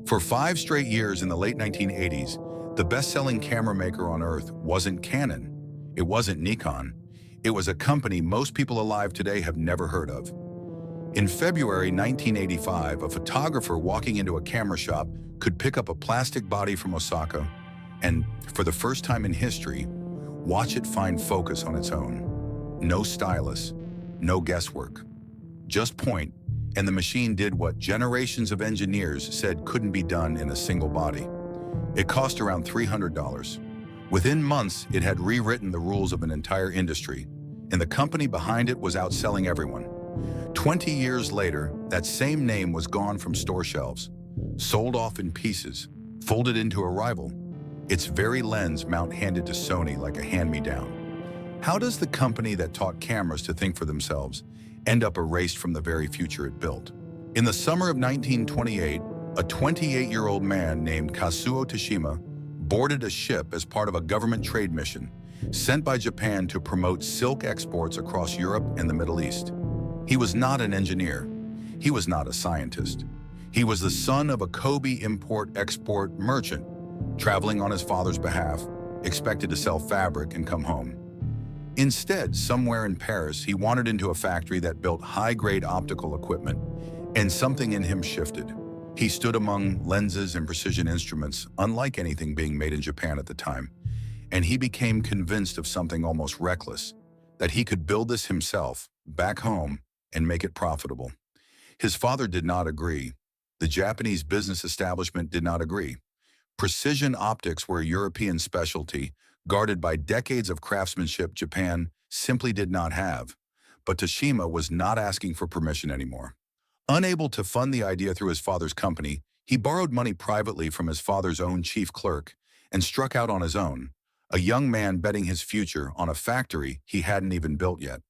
For 5 straight years in the late 1980s, the best-selling camera maker on Earth wasn't Canon. It wasn't Nikon. It was a company most people alive today have never heard of. In February 1985, a photographer walking into a camera shop could pick up a plastic body from Osaka and, for the first time in history, watch it find focus on its own. No stylus, no guesswork. Just point, and the machine did what generations of engineers said couldn't be done in a single body. It cost around $300. Within months, it had rewritten the rules of an entire industry, and the company behind it was outselling everyone. 20 years later, that same name was gone from store shelves, sold off in pieces, folded into a rival. Its very lens mount handed to Sony like a hand-me-down. How does the company that taught cameras to think for themselves end up erased from the very future it built? In the summer of 1928, a 28-year-old man named Kazuo Tashima boarded a ship as part of a government trade mission sent by Japan to promote silk exports across Europe and the Middle East. He was not an engineer. He was not a scientist. He was the son of a Kobe import-export merchant, traveling on his father's behalf, expected to sell fabric and come home. Instead, somewhere in Paris, he wandered into a factory that built high-grade optical equipment, and something in him shifted. He stood among lenses and precision instruments, unlike anything being made in Japan at the time, and he became convinced of something almost reckless, that he could build this himself, back home, and make it profitable. His father did not agree. The Japanese business establishment did not agree. Precision optics were a European specialty, guarded by decades of craftsmanship Japan simply did not have. But Tashima was not asking for permission anymore. Unable to fund the idea through his father's company, he borrowed money privately from his father's own chief clerk and struck out on his own, a young man betting his future on a factory he hadn't even built yet.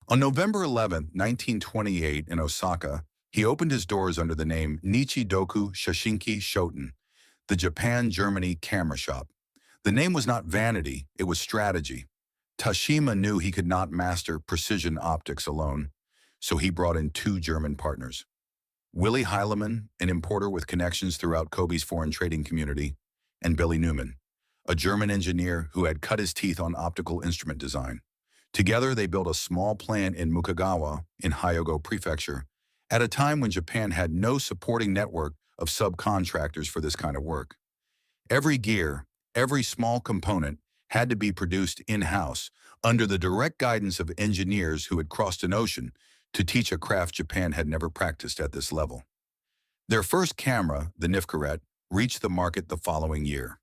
On November 11, 1928, in Osaka, he opened his doors under the name Nichidoku Shashinki Shoten, the Japan-Germany camera shop. The name was not vanity, it was strategy. Tashima knew he could not master precision optics alone, so he brought in two German partners. Willy Heilemann, an importer with connections throughout Kobe's foreign trading community, and Billy Newman, a German engineer who had cut his teeth on optical instrument design. Together, they built a small plant in Mukagawa, in Hyogo Prefecture, at a time when Japan had no supporting network of subcontractors for this kind of work. Every gear, every small component had to be produced in-house under the direct guidance of engineers who had crossed an ocean to teach a craft Japan had never practiced at this level. Their first camera, the Nifkaret, reached the market the following year.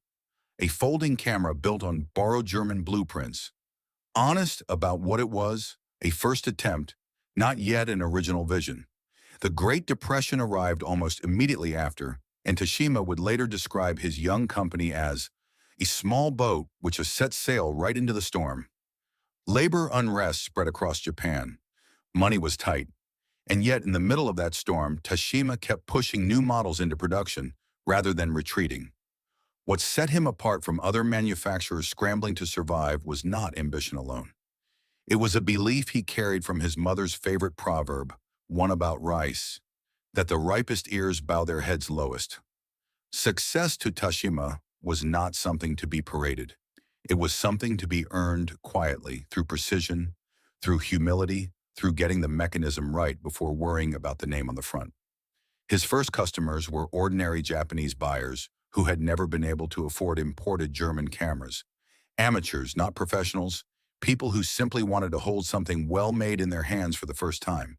A folding camera built on borrowed German blueprints. Honest about what it was, a first attempt, not yet an original vision. The Great Depression arrived almost immediately after, and Tashima would later describe his young company as a small boat which has set sail right into the storm. Labor unrest spread across Japan. Money was tight, and yet in the middle of that storm, Tashima kept pushing new models into production rather than retreating. What set him apart from other manufacturers scrambling to survive was not ambition alone. It was a belief he carried from his mother's favorite proverb, one about rice, that the ripest ears bow their heads lowest. Success to Tashima was not something to be paraded. It was something to be earned quietly through precision, through humility, through getting the mechanism right before worrying about the name on the front. His first customers were ordinary Japanese buyers who had never been able to afford imported German cameras. Amateurs, not professionals, people who simply wanted to hold something well-made in their hands for the first time.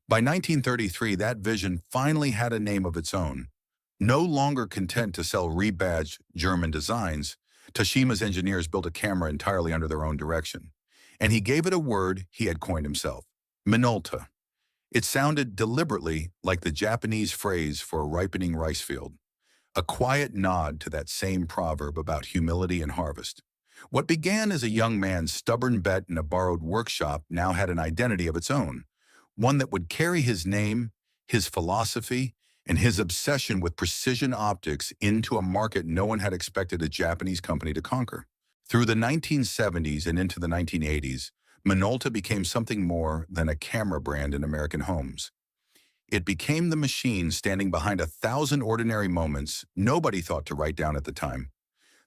By 1933, that vision finally had a name of its own. No longer content to sell rebadged German designs, Tashima's engineers built a camera entirely under their own direction. And he gave it a word he had coined himself, Minolta. It sounded deliberately like the Japanese phrase for a ripening rice field, a quiet nod to that same proverb about humility and harvest. What began as a young man's stubborn bet in a borrowed workshop now had an identity of its own, one that would carry his name, his philosophy, and his obsession with precision optics into a market no one had expected a Japanese company to conquer. Through the 1970s and into the 1980s, Minolta became something more than a camera brand in American homes. It became the machine standing behind 1,000 ordinary moments nobody thought to write down at the time.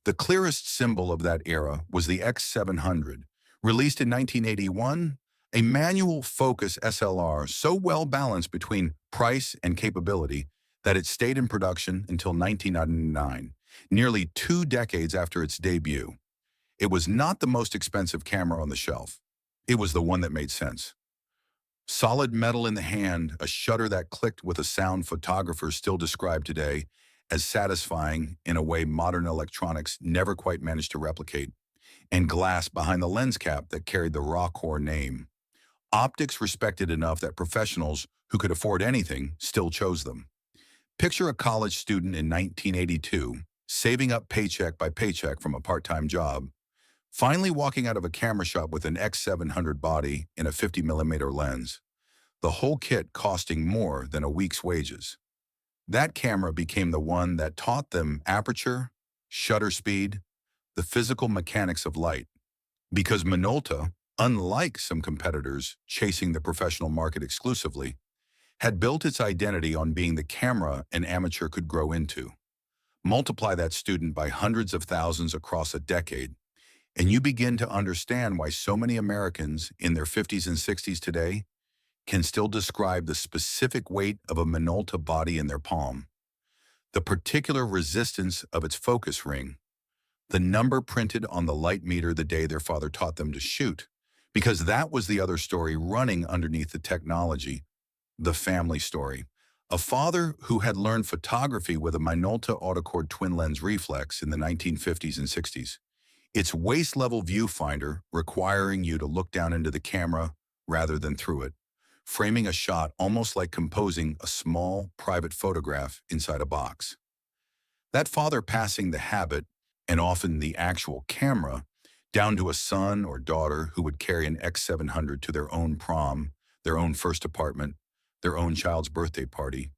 The clearest symbol of that era was the X700, released in 1981, a manual focus SLR so well balanced between price and capability that it stayed in production until 1999, nearly 2 decades after its debut. It was not the most expensive camera on the shelf. It was the one that made sense. Solid metal in the hand, a shutter that clicked with a sound photographers still describe today as satisfying in a way modern electronics never quite managed to replicate, and glass behind the lens cap that carried the Rockcore name. Optics respected enough that professionals who could afford anything still chose them. Picture a college student in 1982, saving up paycheck by paycheck from a part-time job, finally walking out of a camera shop with an X700 body and a 50mm lens, the whole kit costing more than a week's wages. That camera became the one that taught them aperture, shutter speed, the physical mechanics of light. Because Minolta, unlike some competitors chasing the professional market exclusively, had built its identity on being the camera an amateur could grow into. Multiply that student by hundreds of thousands across a decade, and you begin to understand why so many Americans in their 50s and 60s today can still describe the specific weight of a Minolta body in their palm, the particular resistance of its focus ring, the number printed on the light meter the day their father taught them to shoot, because that was the other story running underneath the technology, the family story. A father who had learned photography with a Minolta autocord twin-lens reflex in the 1950s and 60s. Its waist-level viewfinder requiring you to look down into the camera rather than through it, framing a shot almost like composing a small, private photograph inside a box. That father passing the habit, and often the actual camera, down to a son or daughter who would carry an X700 to their own prom, their own first apartment, their own child's birthday party.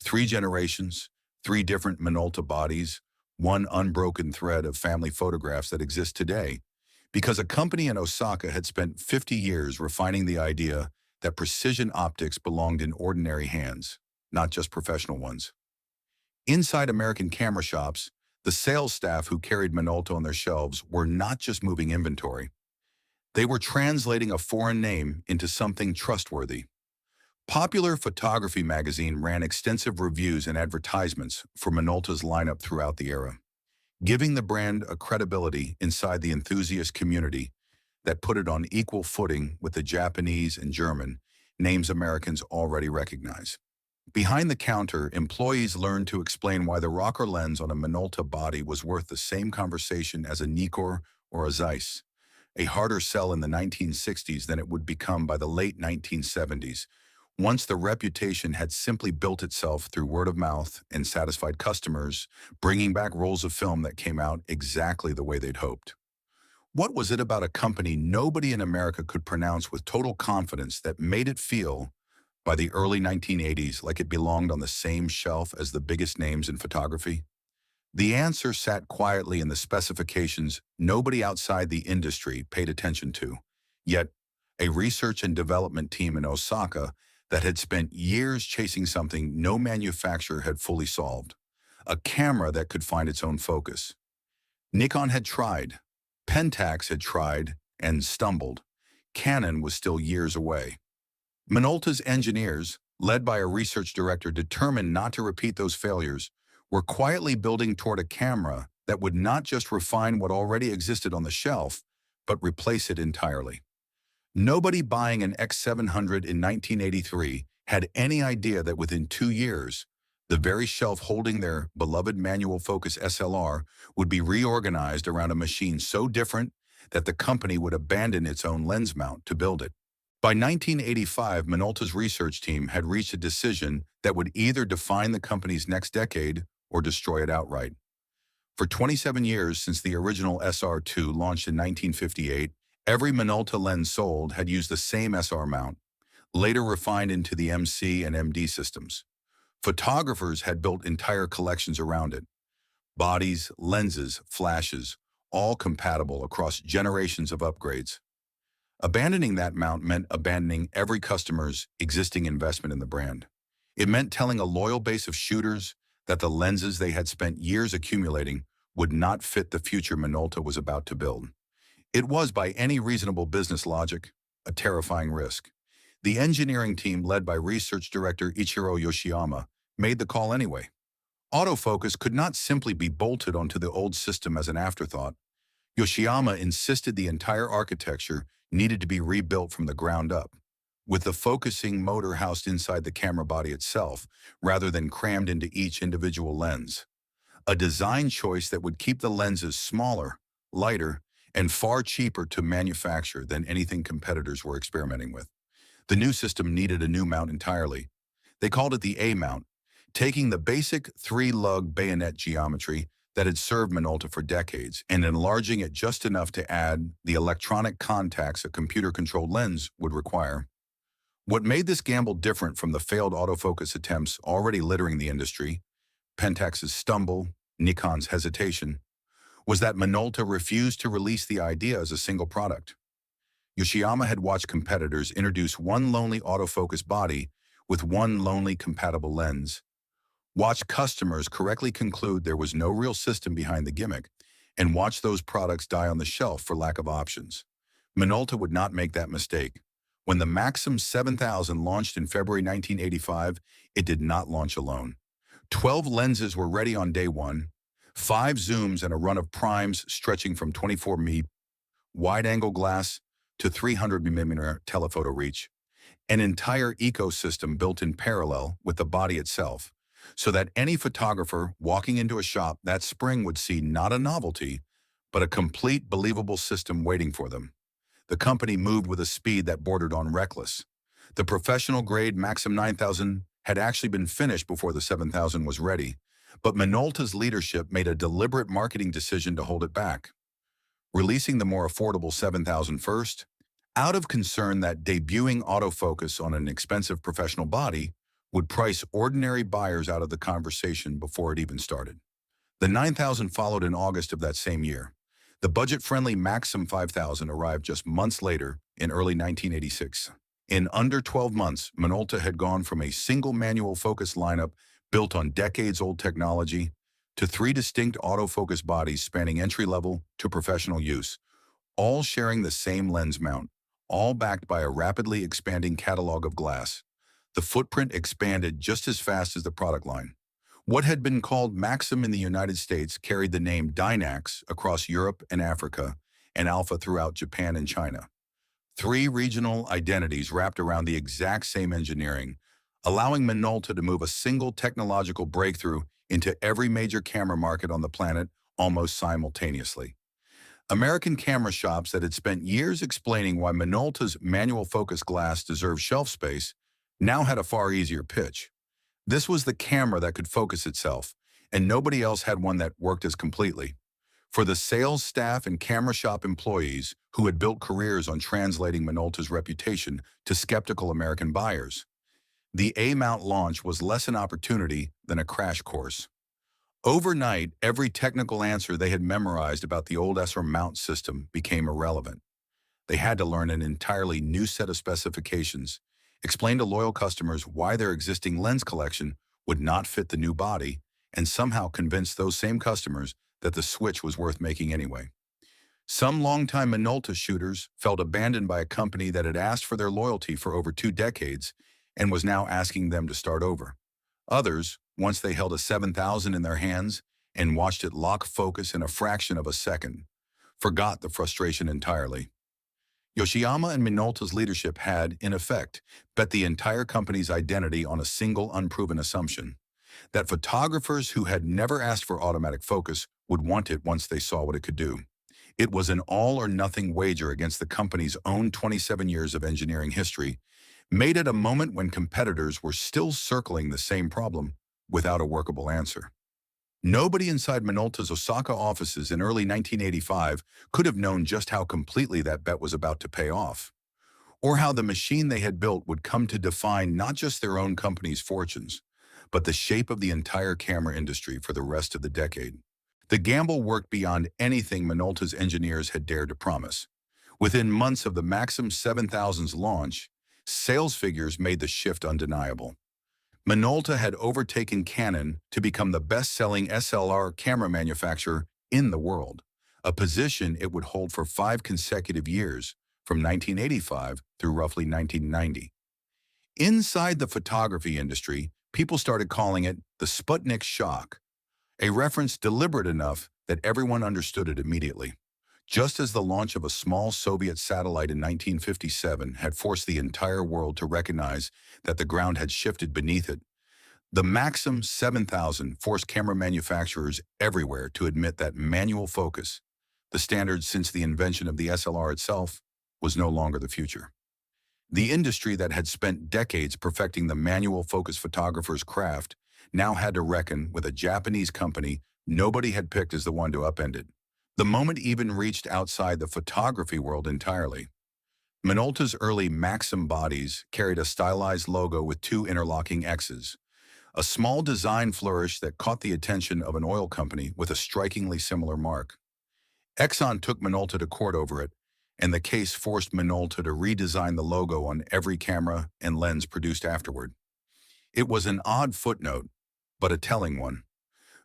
3 generations, 3 different Minolta bodies, one unbroken thread of family photographs that exist today, because a company in Osaka had spent 50 years refining the idea that precision optics belonged in ordinary hands, not just professional ones. Inside American camera shops, the sales staff who carried Minolta on their shelves were not just moving inventory. They were translating a foreign name into something trustworthy. Popular Photography magazine ran extensive reviews and advertisements for Minolta's lineup throughout the era, giving the brand a credibility inside the enthusiast community that put it on equal footing with the Japanese and German names Americans already recognize. Behind the counter, employees learned to explain why the rocker lens on a Minolta body was worth the same conversation as a Nikkor or a Zeiss, a harder sell in the 1960s than it would become by the late 1970s, once the reputation had simply built itself through word of mouth and satisfied customers, bringing back rolls of film that came out exactly the way they'd hoped. What was it about a company nobody in America could pronounce with total confidence that made it feel, by the early 1980s, like it belonged on the same shelf as the biggest names in photography? The answer sat quietly in the specifications nobody outside the industry paid attention to. Yet, a research and development team in Osaka that had spent years chasing something no manufacturer had fully solved, a camera that could find its own focus. Nikon had tried, Pentax had tried and stumbled. Canon was still years away. Minolta's engineers, led by a research director determined not to repeat those failures, were quietly building toward a camera that would not just refine what already existed on the shelf, but replace it entirely. Nobody buying an X700 in 1983 had any idea that within 2 years, the very shelf holding their beloved manual focus SLR would be reorganized around a machine so different that the company would abandon its own lens mount to build it. By 1985, Minolta's research team had reached a decision that would either define the company's next decade or destroy it outright. For 27 years since the original SR2 launched in 1958, every Minolta lens sold had used the same SR mount, later refined into the MC and MD systems. Photographers had built entire collections around it. Bodies, lenses, flashes, all compatible across generations of upgrades. Abandoning that mount meant abandoning every customer's existing investment in the brand. It meant telling a loyal base of shooters that the lenses they had spent years accumulating would not fit the future Minolta was about to build. It was, by any reasonable business logic, a terrifying risk. The engineering team, led by research director Ichiro Yoshiyama, made the call anyway. Autofocus could not simply be bolted onto the old system as an afterthought. Yoshiyama insisted the entire architecture needed to be rebuilt from the ground up, with the focusing motor housed inside the camera body itself, rather than crammed into each individual lens. A design choice that would keep the lenses smaller, lighter, and far cheaper to manufacture than anything competitors were experimenting with. The new system needed a new mount entirely. They called it the A-mount, taking the basic three-lug bayonet geometry that had served Minolta for decades and enlarging it just enough to add the electronic contacts a computer-controlled lens would require. What made this gamble different from the failed autofocus attempts already littering the industry, Pentax's stumble, Nikon's hesitation, was that Minolta refused to release the idea as a single product. Yoshiyama had watched competitors introduce one lonely autofocus body with one lonely compatible lens, watched customers correctly conclude there was no real system behind the gimmick, and watched those products die on the shelf for lack of options. Minolta would not make that mistake. When the Maxim 7000 launched in February 1985, it did not launch alone. 12 lenses were ready on day one, 5 zooms and a run of primes stretching from 24mm wide-angle glass to 300mm telephoto reach, an entire ecosystem built in parallel with the body itself, so that any photographer walking into a shop that spring would see not a novelty, but a complete, believable system waiting for them. The company moved with a speed that bordered on reckless. The professional-grade Maxim 9000 had actually been finished before the 7000 was ready, but Minolta's leadership made a deliberate marketing decision to hold it back, releasing the more affordable 7000 first, out of concern that debuting autofocus on an expensive professional body would price ordinary buyers out of the conversation before it even started. The 9000 followed in August of that same year. The budget-friendly Maxim 5000 arrived just months later in early 1986. In under 12 months, Minolta had gone from a single manual focus lineup built on decades-old technology to 3 distinct autofocus bodies spanning entry-level to professional use, all sharing the same lens mount, all backed by a rapidly expanding catalog of glass. The footprint expanded just as fast as the product line. What had been called Maxim in the United States carried the name Dynax across Europe and Africa, and Alpha throughout Japan and China. 3 regional identities wrapped around the exact same engineering, allowing Minolta to move a single technological breakthrough into every major camera market on the planet almost simultaneously. American camera shops that had spent years explaining why Minolta's manual focus glass deserved shelf space now had a far easier pitch. This was the camera that could focus itself, and nobody else had one that worked as completely. For the sales staff and camera shop employees who had built careers on translating Minolta's reputation to skeptical American buyers, the A-mount launch was less an opportunity than a crash course. Overnight, every technical answer they had memorized about the old ESR mount system became irrelevant. They had to learn an entirely new set of specifications, explain to loyal customers why their existing lens collection would not fit the new body, and somehow convince those same customers that the switch was worth making anyway. Some longtime Minolta shooters felt abandoned by a company that had asked for their loyalty for over 2 decades and was now asking them to start over. Others, once they held a 7000 in their hands and watched it lock focus in a fraction of a second, forgot the frustration entirely. Yoshiyama and Minolta's leadership had, in effect, bet the entire company's identity on a single unproven assumption, that photographers who had never asked for automatic focus would want it once they saw what it could do. It was an all-or-nothing wager against the company's own 27 years of engineering history, made at a moment when competitors were still circling the same problem without a workable answer. Nobody inside Minolta's Osaka offices in early 1985 could have known just how completely that bet was about to pay off, or how the machine they had built would come to define not just their own company's fortunes, but the shape of the entire camera industry for the rest of the decade. The gamble worked beyond anything Minolta's engineers had dared to promise. Within months of the Maxim 7000's launch, sales figures made the shift undeniable. Minolta had overtaken Canon to become the best-selling SLR camera manufacturer in the world, a position it would hold for 5 consecutive years, from 1985 through roughly 1990. Inside the photography industry, people started calling it the Sputnik shock, a reference deliberate enough that everyone understood it immediately. Just as the launch of a small Soviet satellite in 1957 had forced the entire world to recognize that the ground had shifted beneath it, the Maxim 7000 forced camera manufacturers everywhere to admit that manual focus, the standard since the invention of the SLR itself, was no longer the future. The industry that had spent decades perfecting the manual focus photographer's craft now had to reckon with a Japanese company nobody had picked as the one to upend it. The moment even reached outside the photography world entirely. Minolta's early Maxim bodies carried a stylized logo with two interlocking X's, a small design flourish that caught the attention of an oil company with a strikingly similar mark. Exxon took Minolta to court over it, and the case forced Minolta to redesign the logo on every camera and lens produced afterward. It was an odd footnote, but a telling one.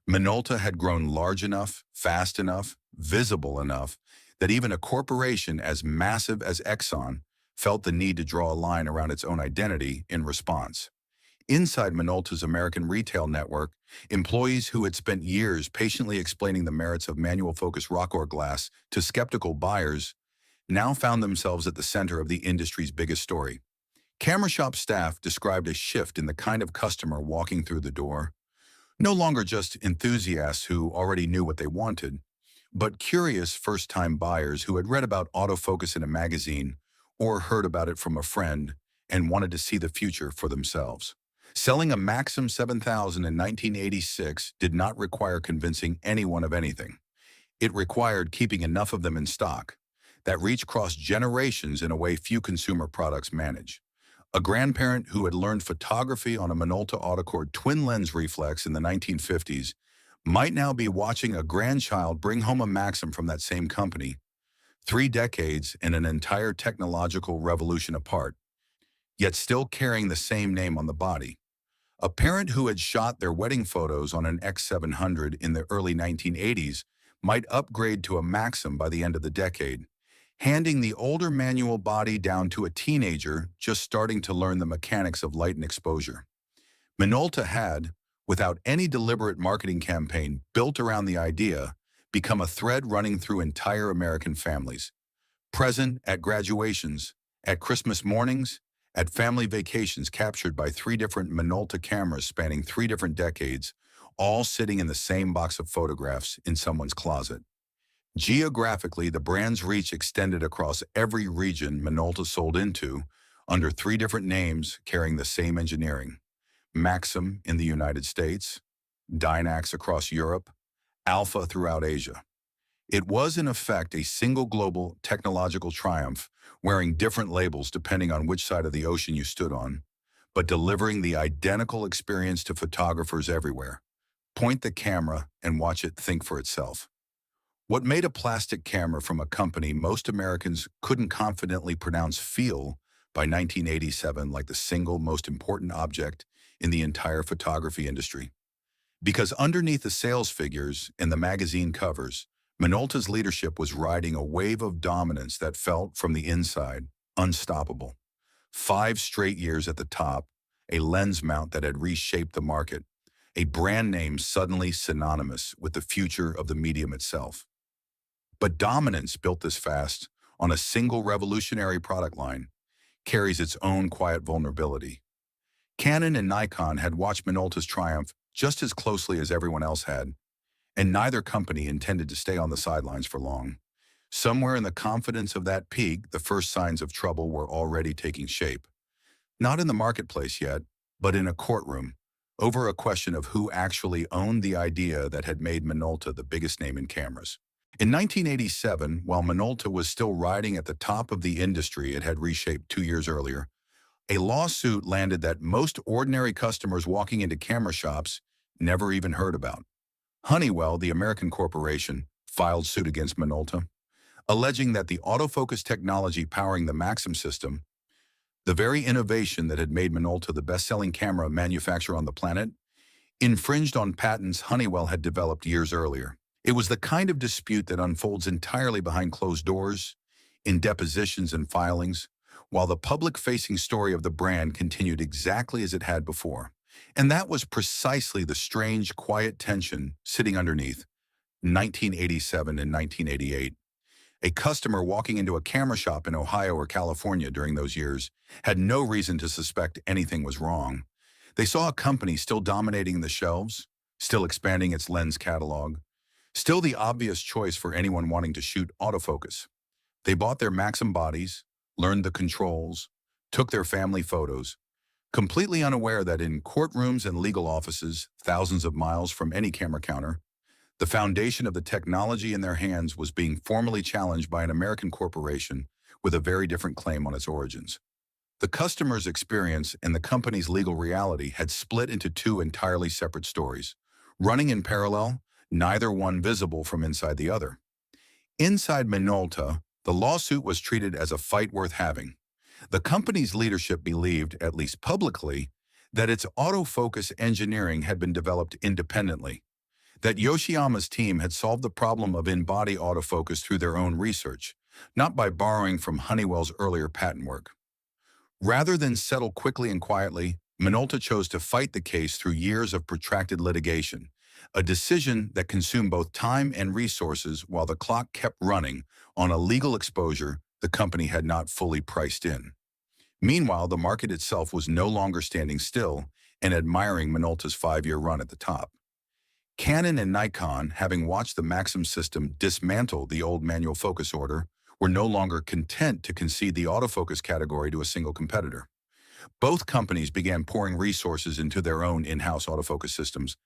Minolta had grown large enough, fast enough, visible enough, that even a corporation as massive as Exxon felt the need to draw a line around its own identity in response. Inside Minolta's American retail network, employees who had spent years patiently explaining the merits of manual focus Rockor glass to skeptical buyers now found themselves at the center of the industry's biggest story. Camera shop staff described a shift in the kind of customer walking through the door. No longer just enthusiasts who already knew what they wanted, but curious first-time buyers who had read about autofocus in a magazine or heard about it from a friend and wanted to see the future for themselves. Selling a Maxim 7000 in 1986 did not require convincing anyone of anything. It required keeping enough of them in stock. That reach crossed generations in a way few consumer products manage. A grandparent who had learned photography on a Minolta Autocord twin-lens reflex in the 1950s might now be watching a grandchild bring home a Maxim from that same company, 3 decades and an entire technological revolution apart, yet still carrying the same name on the body. A parent who had shot their wedding photos on an X700 in the early 1980s might upgrade to a Maxim by the end of the decade, handing the older manual body down to a teenager just starting to learn the mechanics of light and exposure. Minolta had, without any deliberate marketing campaign built around the idea, become a thread running through entire American families. Present at graduations, at Christmas mornings, at family vacations captured by 3 different Minolta cameras spanning 3 different decades, all sitting in the same box of photographs in someone's closet. Geographically, the brand's reach extended across every region Minolta sold into, under 3 different names carrying the same engineering. Maxim in the United States, Dynax across Europe, Alpha throughout Asia. It was in effect a single global technological triumph, wearing different labels depending on which side of the ocean you stood on, but delivering the identical experience to photographers everywhere. Point the camera and watch it think for itself. What made a plastic camera from a company most Americans couldn't confidently pronounce feel by 1987 like the single most important object in the entire photography industry? Because underneath the sales figures and the magazine covers, Minolta's leadership was riding a wave of dominance that felt, from the inside, unstoppable. 5 straight years at the top, a lens mount that had reshaped the market, a brand name suddenly synonymous with the future of the medium itself. But dominance built this fast on a single revolutionary product line carries its own quiet vulnerability. Canon and Nikon had watched Minolta's triumph just as closely as everyone else had, and neither company intended to stay on the sidelines for long. Somewhere in the confidence of that peak, the first signs of trouble were already taking shape. Not in the marketplace yet, but in a courtroom, over a question of who actually owned the idea that had made Minolta the biggest name in cameras. In 1987, while Minolta was still riding at the top of the industry it had reshaped 2 years earlier, a lawsuit landed that most ordinary customers walking into camera shops never even heard about. Honeywell, the American corporation, filed suit against Minolta, alleging that the autofocus technology powering the Maxim system, The very innovation that had made Minolta the best-selling camera manufacturer on the planet infringed on patents Honeywell had developed years earlier. It was the kind of dispute that unfolds entirely behind closed doors, in depositions and filings, while the public-facing story of the brand continued exactly as it had before. And that was precisely the strange, quiet tension sitting underneath 1987 and 1988. A customer walking into a camera shop in Ohio or California during those years had no reason to suspect anything was wrong. They saw a company still dominating the shelves, still expanding its lens catalog, still the obvious choice for anyone wanting to shoot autofocus. They bought their Maxim bodies, learned the controls, took their family photos, completely unaware that in courtrooms and legal offices, thousands of miles from any camera counter, the foundation of the technology in their hands was being formally challenged by an American corporation with a very different claim on its origins. The customer's experience and the company's legal reality had split into two entirely separate stories, running in parallel, neither one visible from inside the other. Inside Minolta, the lawsuit was treated as a fight worth having. The company's leadership believed, at least publicly, that its autofocus engineering had been developed independently, that Yoshiyama's team had solved the problem of in-body autofocus through their own research, not by borrowing from Honeywell's earlier patent work. Rather than settle quickly and quietly, Minolta chose to fight the case through years of protracted litigation, a decision that consumed both time and resources while the clock kept running on a legal exposure the company had not fully priced in. Meanwhile, the market itself was no longer standing still and admiring Minolta's 5-year run at the top. Canon and Nikon, having watched the Maxim system dismantle the old manual focus order, were no longer content to concede the autofocus category to a single competitor. Both companies began pouring resources into their own in-house autofocus systems,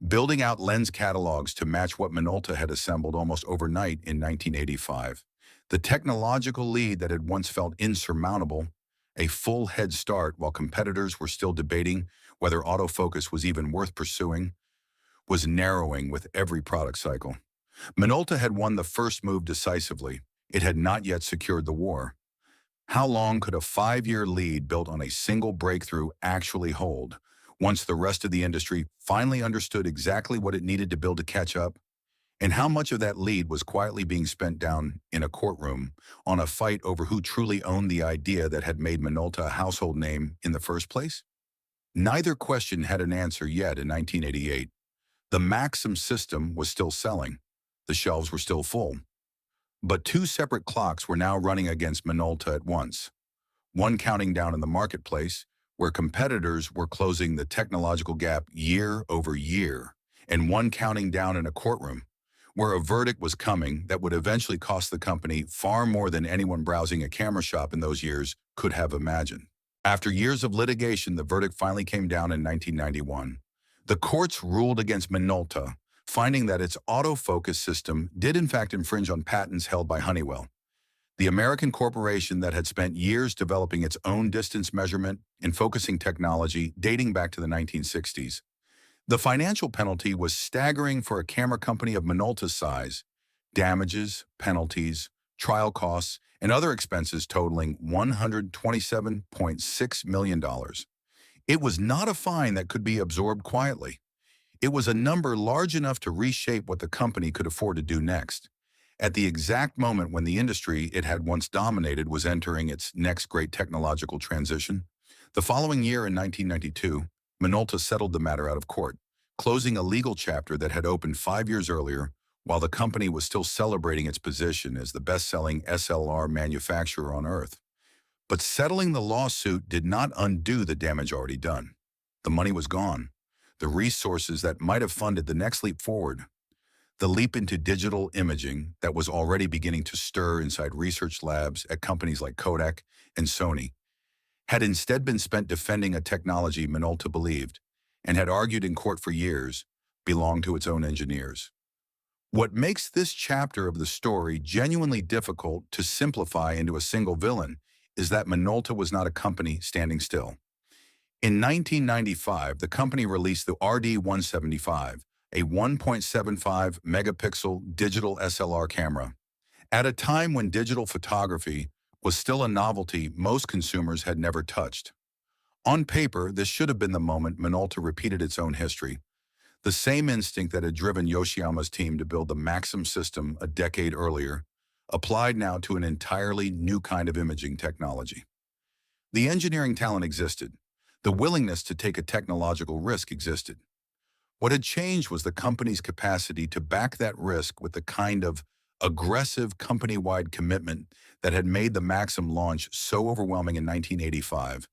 building out lens catalogs to match what Minolta had assembled almost overnight in 1985. The technological lead that had once felt insurmountable, a full head start while competitors were still debating whether autofocus was even worth pursuing, was narrowing with every product cycle. Minolta had won the first move decisively. It had not yet secured the war. How long could a 5-year lead built on a single breakthrough actually hold, once the rest of the industry finally understood exactly what it needed to build to catch up? And how much of that lead was quietly being spent down in a courtroom on a fight over who truly owned the idea that had made Minolta a household name in the first place? Neither question had an answer yet in 1988. The Maxim system was still selling. The shelves were still full. But two separate clocks were now running against Minolta at once. One counting down in the marketplace, where competitors were closing the technological gap year over year, and one counting down in a courtroom, where a verdict was coming that would eventually cost the company far more than anyone browsing a camera shop in those years could have imagined. After years of litigation, the verdict finally came down in 1991. The courts ruled against Minolta, finding that its autofocus system did in fact infringe on patents held by Honeywell, the American corporation that had spent years developing its own distance measurement and focusing technology dating back to the 1960s. The financial penalty was staggering for a camera company of Minolta's size: damages, penalties, trial costs, and other expenses totaling $127.6 million. It was not a fine that could be absorbed quietly. It was a number large enough to reshape what the company could afford to do next, at the exact moment when the industry it had once dominated was entering its next great technological transition. The following year, in 1992, Minolta settled the matter out of court, closing a legal chapter that had opened 5 years earlier, while the company was still celebrating its position as the best-selling SLR manufacturer on Earth. But settling the lawsuit did not undo the damage already done. The money was gone. The resources that might have funded the next leap forward, the leap into digital imaging that was already beginning to stir inside research labs at companies like Kodak and Sony, had instead been spent defending a technology Minolta believed, and had argued in court for years, belonged to its own engineers. What makes this chapter of the story genuinely difficult to simplify into a single villain is that Minolta was not a company standing still. In 1995, the company released the RD-175, a 1.75 megapixel digital SLR camera. At a time when digital photography was still a novelty most consumers had never touched. On paper, this should have been the moment Minolta repeated its own history, the same instinct that had driven Yoshiyama's team to build the Maxim system a decade earlier, applied now to an entirely new kind of imaging technology. The engineering talent existed. The willingness to take a technological risk existed. What had changed was the company's capacity to back that risk with the kind of aggressive company-wide commitment that had made the Maxim launch so overwhelming in 1985.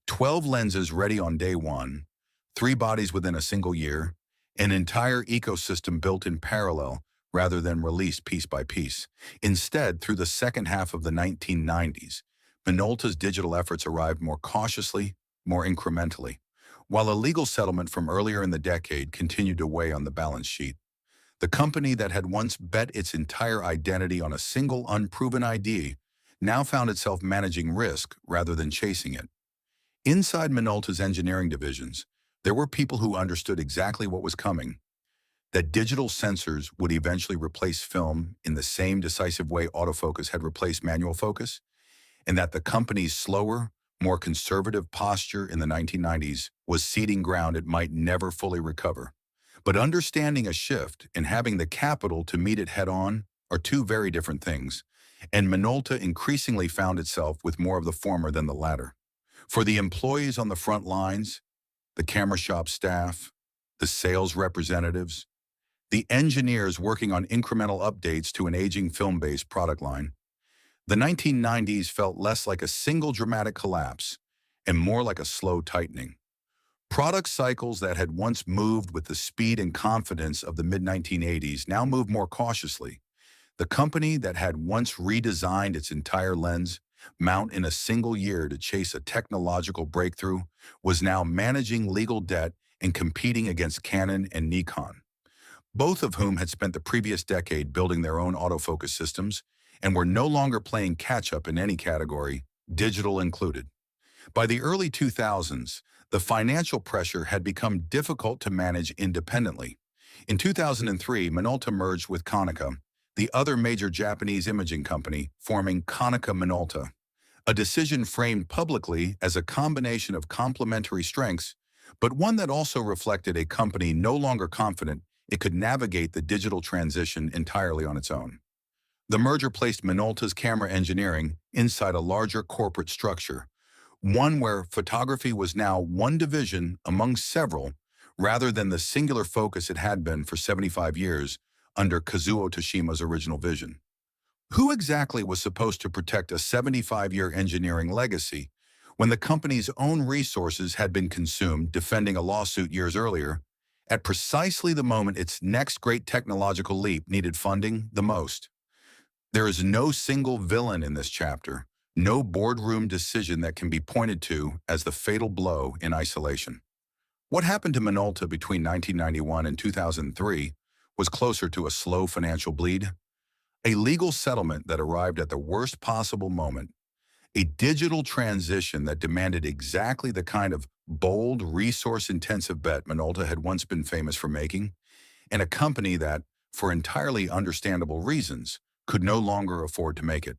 12 lenses ready on day one, 3 bodies within a single year, an entire ecosystem built in parallel rather than released piece by piece. Instead, through the second half of the 1990s, Minolta's digital efforts arrived more cautiously, more incrementally, while a legal settlement from earlier in the decade continued to weigh on the balance sheet. The company that had once bet its entire identity on a single unproven idea now found itself managing risk rather than chasing it. Inside Minolta's engineering divisions, there were people who understood exactly what was coming, that digital sensors would eventually replace film in the same decisive way autofocus had replaced manual focus, and that the company's slower, more conservative posture in the 1990s was ceding ground it might never fully recover. But understanding a shift and having the capital to meet it head-on are two very different things, and Minolta increasingly found itself with more of the former than the latter. For the employees on the front lines, the camera shop staff, the sales representatives, the engineers working on incremental updates to an aging film-based product line, the 1990s felt less like a single dramatic collapse and more like a slow tightening. Product cycles that had once moved with the speed and confidence of the mid-1980s now moved more cautiously. The company that had once redesigned its entire lens mount in a single year to chase a technological breakthrough was now managing legal debt and competing against Canon and Nikon, both of whom had spent the previous decade building their own autofocus systems and were no longer playing catch-up in any category, digital included. By the early 2000s, the financial pressure had become difficult to manage independently. In 2003, Minolta merged with Konica, the other major Japanese imaging company, forming Konica Minolta, a decision framed publicly as a combination of complementary strengths, but one that also reflected a company no longer confident it could navigate the digital transition entirely on its own. The merger placed Minolta's camera engineering inside a larger corporate structure, one where photography was now one division among several, rather than the singular focus it had been for 75 years under Kazuo Toshima's original vision. Who exactly was supposed to protect a 75-year engineering legacy when the company's own resources had been consumed defending a lawsuit years earlier, at precisely the moment its next great technological leap needed funding the most? There is no single villain in this chapter, no boardroom decision that can be pointed to as the fatal blow in isolation. What happened to Minolta between 1991 and 2003 was closer to a slow financial bleed, a legal settlement that arrived at the worst possible moment, a digital transition that demanded exactly the kind of bold, resource-intensive bet Minolta had once been famous for making, and a company that, for entirely understandable reasons, could no longer afford to make it.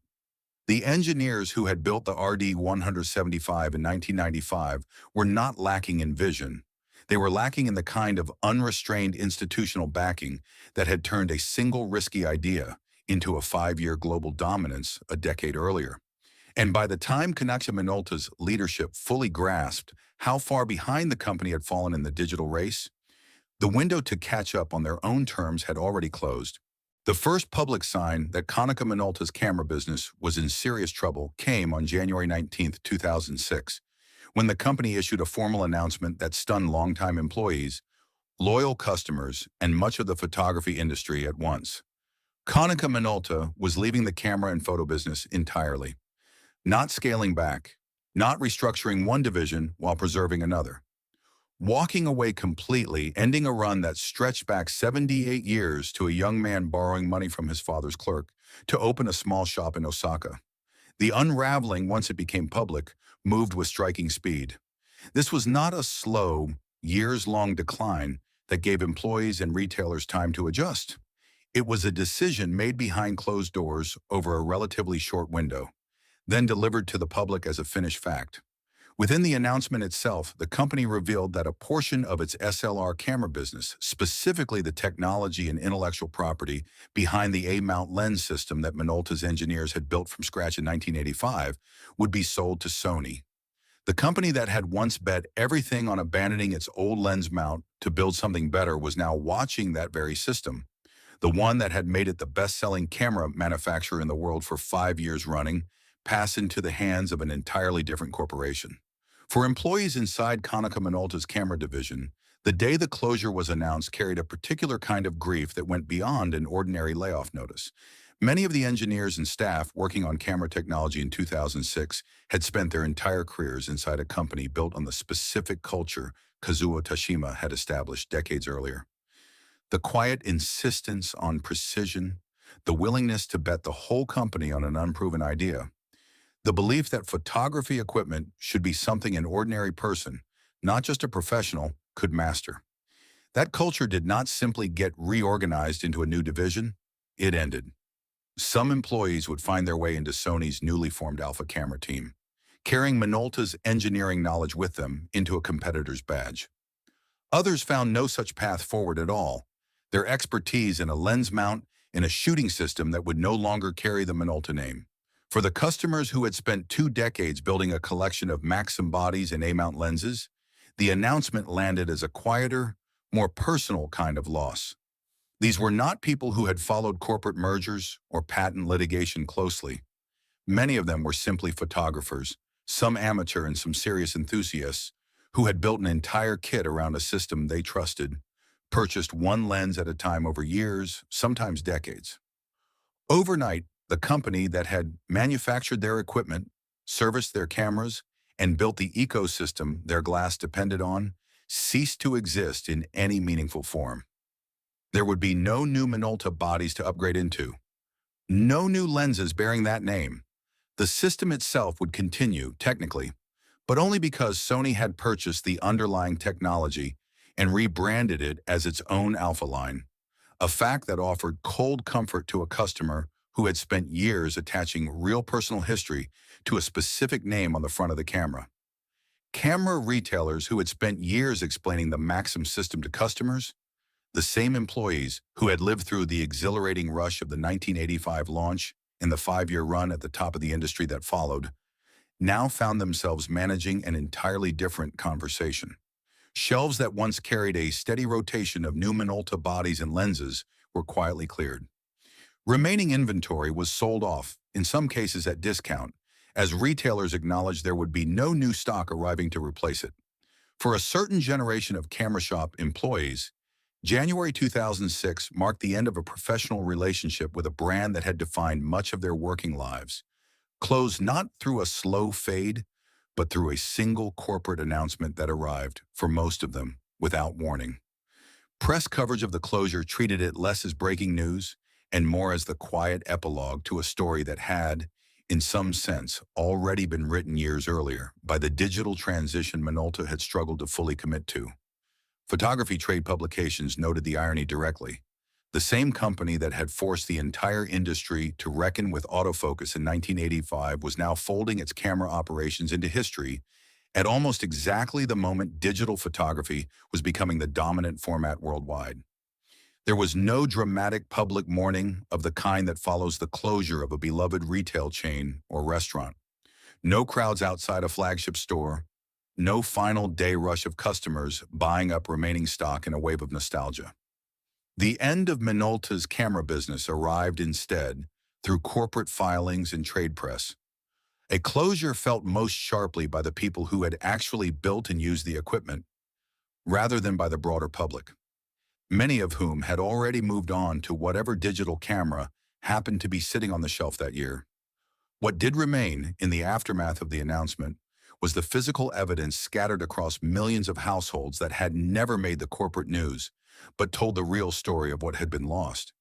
The engineers who had built the RD-175 in 1995 were not lacking in vision. They were lacking in the kind of unrestrained institutional backing that had turned a single risky idea into a 5-year global dominance a decade earlier. And by the time Konica Minolta's leadership fully grasped how far behind the company had fallen in the digital race, the window to catch up on their own terms had already closed. The first public sign that Konica Minolta's camera business was in serious trouble came on January 19, 2006, when the company issued a formal announcement that stunned longtime employees, loyal customers, and much of the photography industry at once. Konica Minolta was leaving the camera and photo business entirely, not scaling back, not restructuring one division while preserving another. Walking away completely, ending a run that stretched back 78 years to a young man borrowing money from his father's clerk to open a small shop in Osaka. The unraveling, once it became public, moved with striking speed. This was not a slow, years-long decline that gave employees and retailers time to adjust. It was a decision made behind closed doors over a relatively short window. then delivered to the public as a finished fact. Within the announcement itself, the company revealed that a portion of its SLR camera business, specifically the technology and intellectual property behind the A-mount lens system that Minolta's engineers had built from scratch in 1985, would be sold to Sony. The company that had once bet everything on abandoning its old lens mount to build something better was now watching that very system, the one that had made it the best-selling camera manufacturer in the world for 5 years running, pass into the hands of an entirely different corporation. For employees inside Konica Minolta's camera division, the day the closure was announced carried a particular kind of grief that went beyond an ordinary layoff notice. Many of the engineers and staff working on camera technology in 2006 had spent their entire careers inside a company built on the specific culture Kazuo Tashima had established decades earlier. The quiet insistence on precision, the willingness to bet the whole company on an unproven idea, the belief that photography equipment should be something an ordinary person, not just a professional, could master. That culture did not simply get reorganized into a new division, it ended. Some employees would find their way into Sony's newly formed Alpha camera team, carrying Minolta's engineering knowledge with them into a competitor's badge. Others found no such path forward at all, their expertise in a lens mount in a shooting system that would no longer carry the Minolta name. For the customers who had spent 2 decades building a collection of Maxim bodies and A-mount lenses, the announcement landed as a quieter, more personal kind of loss. These were not people who had followed corporate mergers or patent litigation closely. Many of them were simply photographers, some amateur and some serious enthusiasts, who had built an entire kit around a system they trusted, purchased one lens at a time over years, sometimes decades. Overnight, the company that had manufactured their equipment, serviced their cameras, and built the ecosystem their glass depended on, ceased to exist in any meaningful form. There would be no new Minolta bodies to upgrade into, no new lenses bearing that name. The system itself would continue, technically, but only because Sony had purchased the underlying technology and rebranded it as its own Alpha line, a fact that offered cold comfort to a customer who had spent years attaching real personal history to a specific name on the front of the camera. Camera retailers who had spent years explaining the Maxim system to customers, the same employees who had lived through the exhilarating rush of the 1985 launch and the 5-year run at the top of the industry that followed, now found themselves managing an entirely different conversation. Shelves that once carried a steady rotation of new Minolta bodies and lenses were quietly cleared. Remaining inventory was sold off, in some cases at discount, as retailers acknowledged there would be no new stock arriving to replace it. For a certain generation of camera shop employees, January 2006 marked the end of a professional relationship with a brand that had defined much of their working lives, closed not through a slow fade, but through a single corporate announcement that arrived, for most of them, without warning. Press coverage of the closure treated it less as breaking news and more as the quiet epilogue to a story that had, in some sense, already been written years earlier by the digital transition Minolta had struggled to fully commit to. Photography trade publications noted the irony directly. The same company that had forced the entire industry to reckon with autofocus in 1985 was now folding its camera operations into history at almost exactly the moment digital photography was becoming the dominant format worldwide. There was no dramatic public mourning of the kind that follows the closure of a beloved retail chain or restaurant. No crowds outside a flagship store, no final day rush of customers buying up remaining stock in a wave of nostalgia. The end of Minolta's camera business arrived instead through corporate filings and trade press. A closure felt most sharply by the people who had actually built and used the equipment, rather than by the broader public, many of whom had already moved on to whatever digital camera happened to be sitting on the shelf that year. What did remain in the aftermath of the announcement was the physical evidence scattered across millions of households that had never made the corporate news, but told the real story of what had been lost.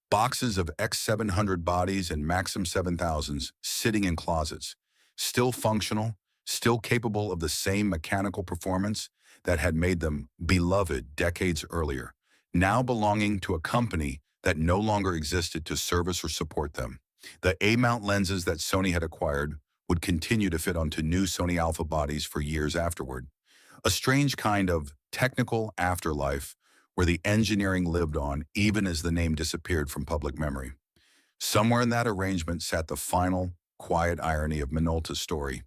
Boxes of X700 bodies and Maxim 7000s sitting in closets, still functional, still capable of the same mechanical performance that had made them beloved decades earlier, now belonging to a company that no longer existed to service or support them. The A-mount lenses that Sony had acquired would continue to fit onto new Sony Alpha bodies for years afterward. A strange kind of technical afterlife where the engineering lived on even as the name disappeared from public memory. Somewhere in that arrangement sat the final, quiet irony of Minolta's story.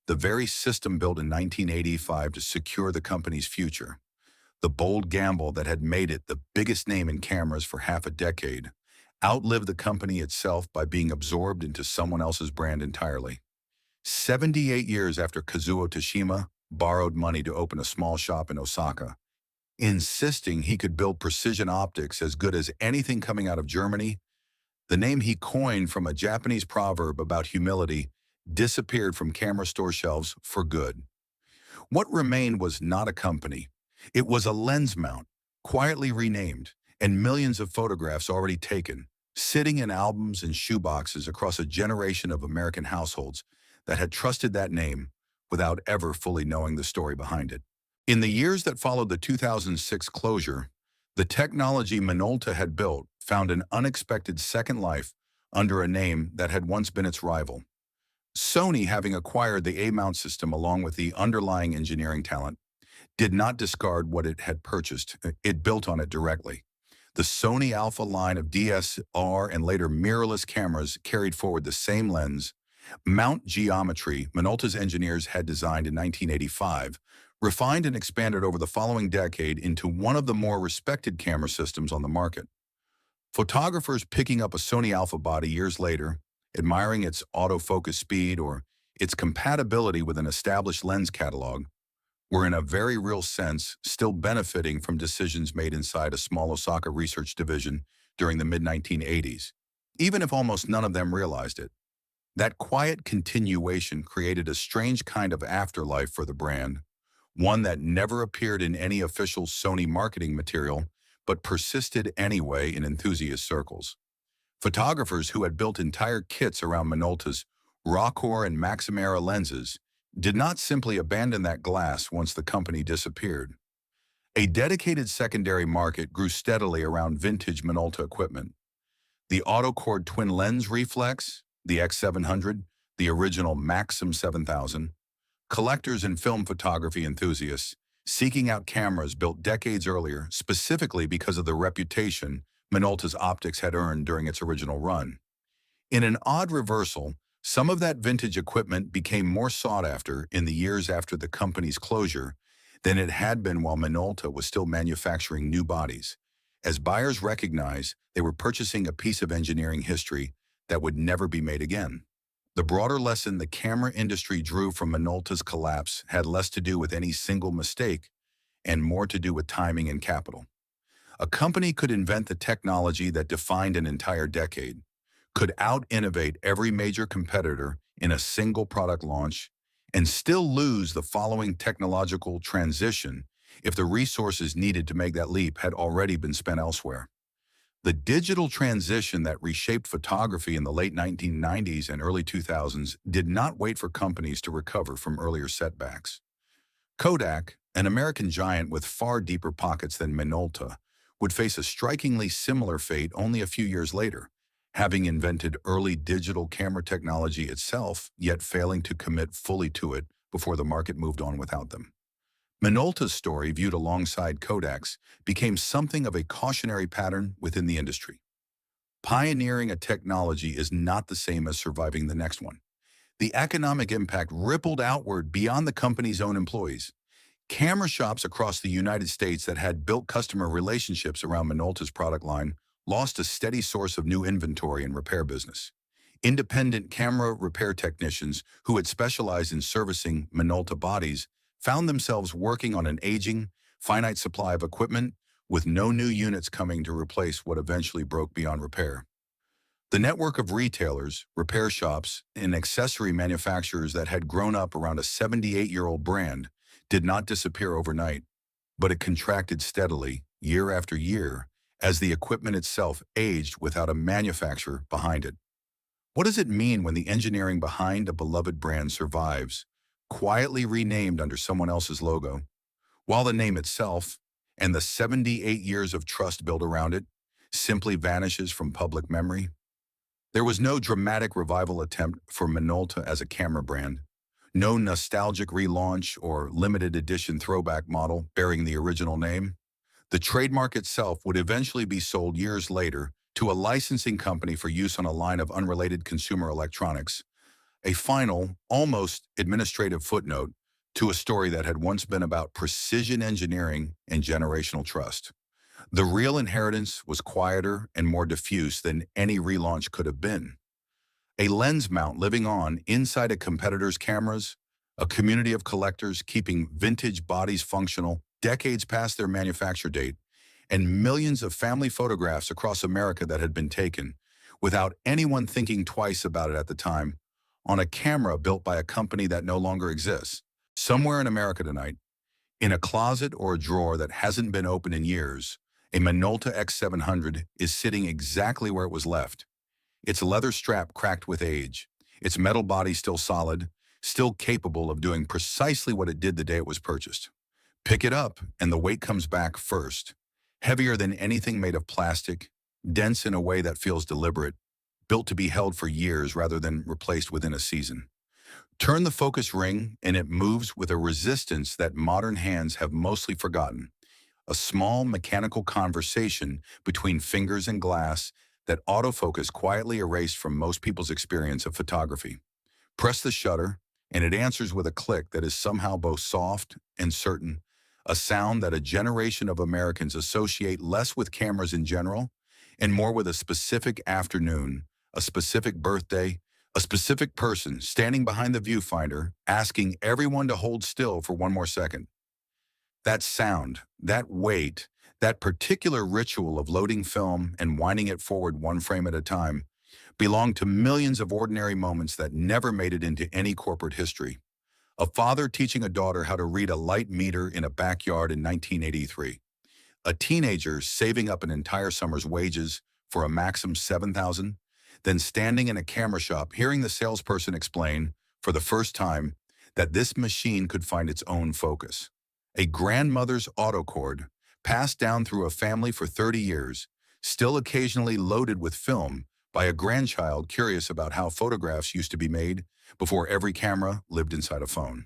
The very system built in 1985 to secure the company's future, the bold gamble that had made it the biggest name in cameras for half a decade, outlived the company itself by being absorbed into someone else's brand entirely. 78 years after Kazuo Toshima borrowed money to open a small shop in Osaka, insisting he could build precision optics as good as anything coming out of Germany, the name he coined from a Japanese proverb about humility disappeared from camera store shelves for good. What remained was not a company. It was a lens mount, quietly renamed, and millions of photographs already taken, sitting in albums and shoeboxes across a generation of American households that had trusted that name without ever fully knowing the story behind it. In the years that followed the 2006 closure, the technology Minolta had built found an unexpected second life under a name that had once been its rival. Sony, having acquired the A-mount system along with the underlying engineering talent, did not discard what it had purchased. It built on it directly. The Sony Alpha line of DSLR and later mirrorless cameras carried forward the same lens, mount geometry Minolta's engineers had designed in 1985, refined and expanded over the following decade into one of the more respected camera systems on the market. Photographers picking up a Sony Alpha body years later, admiring its autofocus speed or its compatibility with an established lens catalog, were in a very real sense still benefiting from decisions made inside a small Osaka research division during the mid-1980s, even if almost none of them realized it. That quiet continuation created a strange kind of afterlife for the brand, one that never appeared in any official Sony marketing material, but persisted anyway in enthusiast circles. Photographers who had built entire kits around Minolta's Rockor and Maximera lenses did not simply abandon that glass once the company disappeared. A dedicated secondary market grew steadily around vintage Minolta equipment. The Autocord twin lens reflex, the X700, the original Maxim 7000, collectors and film photography enthusiasts seeking out cameras built decades earlier specifically because of the reputation Minolta's optics had earned during its original run. In an odd reversal, some of that vintage equipment became more sought after in the years after the company's closure than it had been while Minolta was still manufacturing new bodies, as buyers recognized they were purchasing a piece of engineering history that would never be made again. The broader lesson the camera industry drew from Minolta's collapse had less to do with any single mistake and more to do with timing and capital. A company could invent the technology that defined an entire decade, could out-innovate every major competitor in a single product launch, and still lose the following technological transition if the resources needed to make that leap had already been spent elsewhere. The digital transition that reshaped photography in the late 1990s and early 2000s did not wait for companies to recover from earlier setbacks. Kodak, an American giant with far deeper pockets than Minolta, would face a strikingly similar fate only a few years later, having invented early digital camera technology itself, yet failing to commit fully to it before the market moved on without them. Minolta's story, viewed alongside Kodak's, became something of a cautionary pattern within the industry. Pioneering a technology is not the same as surviving the next one. The economic impact rippled outward beyond the company's own employees. Camera shops across the United States that had built customer relationships around Minolta's product line lost a steady source of new inventory and repair business. Independent camera repair technicians who had specialized in servicing Minolta bodies found themselves working on an aging, finite supply of equipment with no new units coming to replace what eventually broke beyond repair. The network of retailers, repair shops, and accessory manufacturers that had grown up around a 78-year-old brand did not disappear overnight, but it contracted steadily, year after year, as the equipment itself aged without a manufacturer behind it. What does it mean when the engineering behind a beloved brand survives, quietly renamed under someone else's logo, while the name itself, and the 78 years of trust built around it, simply vanishes from public memory? There was no dramatic revival attempt for Minolta as a camera brand, no nostalgic relaunch or limited edition throwback model bearing the original name. The trademark itself would eventually be sold years later to a licensing company for use on a line of unrelated consumer electronics, a final, almost administrative footnote to a story that had once been about precision engineering and generational trust. The real inheritance was quieter and more diffuse than any relaunch could have been. A lens mount living on inside a competitor's cameras, a community of collectors keeping vintage bodies functional decades past their manufacture date, and millions of family photographs across America that had been taken, without anyone thinking twice about it at the time, on a camera built by a company that no longer exists. Somewhere in America tonight, in a closet or a drawer that hasn't been opened in years, a Minolta X700 is sitting exactly where it was left. Its leather strap cracked with age, its metal body still solid, still capable of doing precisely what it did the day it was purchased. Pick it up, and the weight comes back first. Heavier than anything made of plastic, dense in a way that feels deliberate, built to be held for years rather than replaced within a season. Turn the focus ring, and it moves with a resistance that modern hands have mostly forgotten. A small mechanical conversation between fingers and glass that autofocus quietly erased from most people's experience of photography. Press the shutter, and it answers with a click that is somehow both soft and certain, a sound that a generation of Americans associate less with cameras in general and more with a specific afternoon, a specific birthday, a specific person standing behind the viewfinder asking everyone to hold still for one more second. That sound, that weight, that particular ritual of loading film and winding it forward one frame at a time belong to millions of ordinary moments that never made it into any corporate history. A father teaching a daughter how to read a light meter in a backyard in 1983. A teenager saving up an entire summer's wages for a Maxim 7000, then standing in a camera shop hearing the salesperson explain, for the first time, that this machine could find its own focus. A grandmother's autocord, passed down through a family for 30 years, still occasionally loaded with film by a grandchild curious about how photographs used to be made before every camera lived inside a phone.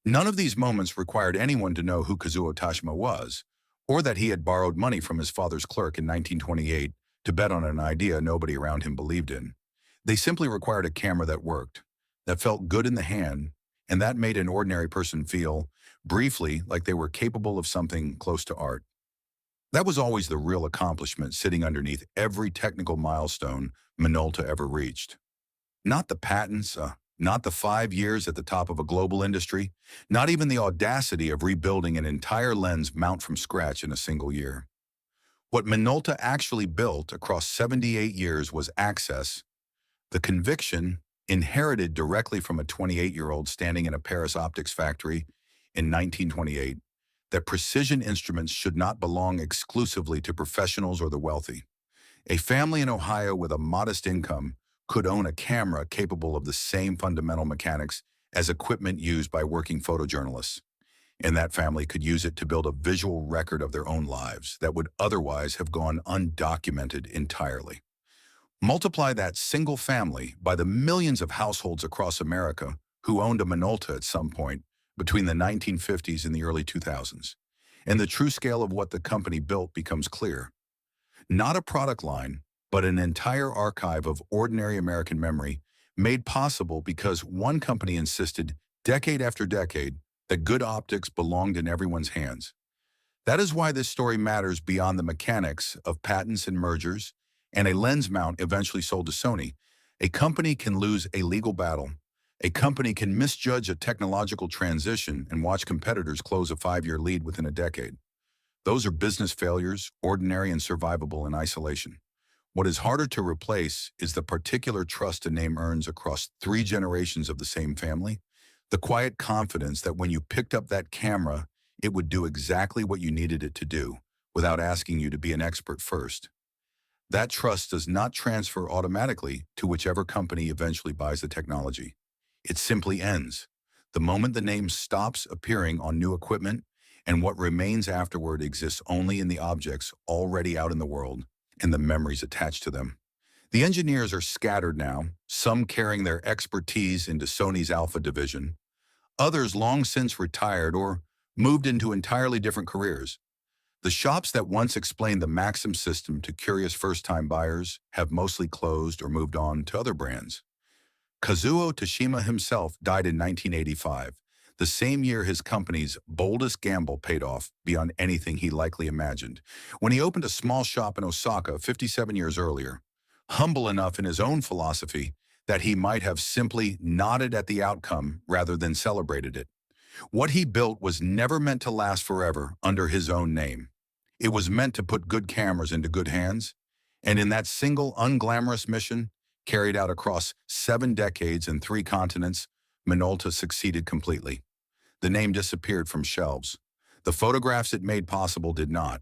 None of these moments required anyone to know who Kazuo Tashima was, or that he had borrowed money from his father's clerk in 1928 to bet on an idea nobody around him believed in. They simply required a camera that worked, that felt good in the hand, and that made an ordinary person feel, briefly, like they were capable of something close to art. That was always the real accomplishment sitting underneath every technical milestone Minolta ever reached. Not the patents, not the 5 years at the top of a global industry, not even the audacity of rebuilding an entire lens mount from scratch in a single year. What Minolta actually built across 78 years was access, the conviction, inherited directly from a 28-year-old standing in a Paris optics factory in 1928, that precision instruments should not belong exclusively to professionals or the wealthy. A family in Ohio with a modest income could own a camera capable of the same fundamental mechanics as equipment used by working photojournalists, and that family could use it to build a visual record of their own lives that would otherwise have gone undocumented entirely. Multiply that single family by the millions of households across America who owned a Minolta at some point between the 1950s and the early 2000s, and the true scale of what the company built becomes clear. Not a product line, but an entire archive of ordinary American memory made possible because one company insisted, decade after decade, that good optics belonged in everyone's hands. That is why this story matters beyond the mechanics of patents and mergers, and a lens mount eventually sold to Sony. A company can lose a legal battle. A company can misjudge a technological transition and watch competitors close a 5-year lead within a decade. Those are business failures, ordinary and survivable in isolation. What is harder to replace is the particular trust a name earns across 3 generations of the same family, the quiet confidence that when you picked up that camera, it would do exactly what you needed it to do, without asking you to be an expert first. That trust does not transfer automatically to whichever company eventually buys the technology. It simply ends. The moment the name stops appearing on new equipment, and what remains afterward exists only in the objects already out in the world and the memories attached to them. The engineers are scattered now, some carrying their expertise into Sony's Alpha division, others long since retired or moved into entirely different careers. The shops that once explained the Maxim system to curious first-time buyers have mostly closed or moved on to other brands. Kazuo Toshima himself died in 1985, the same year his company's boldest gamble paid off beyond anything he likely imagined, when he opened a small shop in Osaka 57 years earlier, humble enough in his own philosophy that he might have simply nodded at the outcome rather than celebrated it. What he built was never meant to last forever under his own name. It was meant to put good cameras into good hands, and in that single unglamorous mission, carried out across 7 decades and 3 continents, Minolta succeeded completely. The name disappeared from shelves. The photographs it made possible did not.